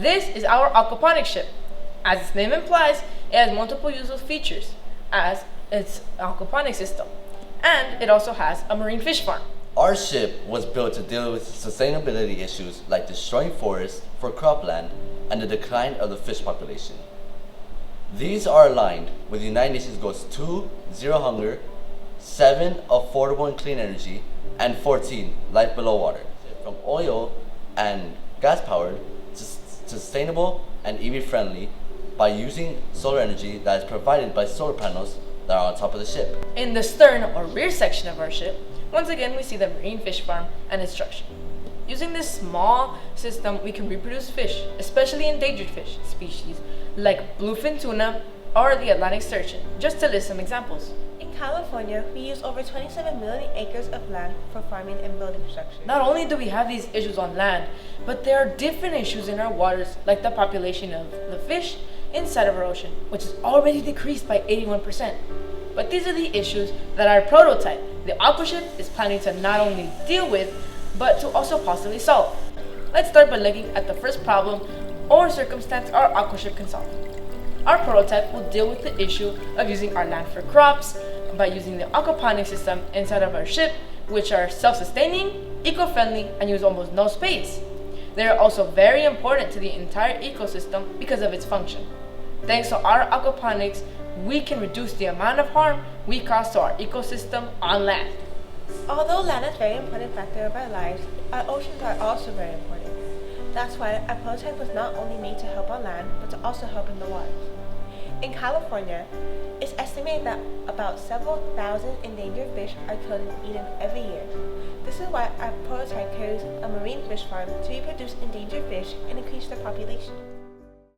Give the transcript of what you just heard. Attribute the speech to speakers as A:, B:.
A: This is our aquaponics ship. As its name implies, it has multiple useful features as its aquaponics system, and it also has a marine fish farm.
B: Our ship was built to deal with sustainability issues like destroying forests for cropland and the decline of the fish population. These are aligned with the United Nations Goals 2, Zero Hunger, 7, Affordable and Clean Energy, and 14, Life Below Water. From oil and gas powered to sustainable and EV friendly by using solar energy that is provided by solar panels that are on top of the ship.
A: In the stern or rear section of our ship, once again we see the marine fish farm and its structure. Using this small system, we can reproduce fish, especially endangered fish species like bluefin tuna or the Atlantic sturgeon, just to list some examples.
C: In California, we use over 27 million acres of land for farming and building structures.
A: Not only do we have these issues on land, but there are different issues in our waters, like the population of the fish inside of our ocean, which is already decreased by 81%. But these are the issues that our prototype, the Aquaship, is planning to not only deal with, but to also possibly solve. Let's start by looking at the first problem or circumstance our Aquaship can solve. Our prototype will deal with the issue of using our land for crops by using the aquaponics system inside of our ship, which are self-sustaining, eco-friendly, and use almost no space. They are also very important to the entire ecosystem because of its function. Thanks to our aquaponics, we can reduce the amount of harm we cause to our ecosystem on land.
C: Although land is a very important factor of our lives, our oceans are also very important. That's why our prototype was not only made to help on land, but to also help in the waters. In California, it's estimated that about several thousand endangered fish are killed and eaten every year. This is why our prototype carries a marine fish farm to reproduce endangered fish and increase their population.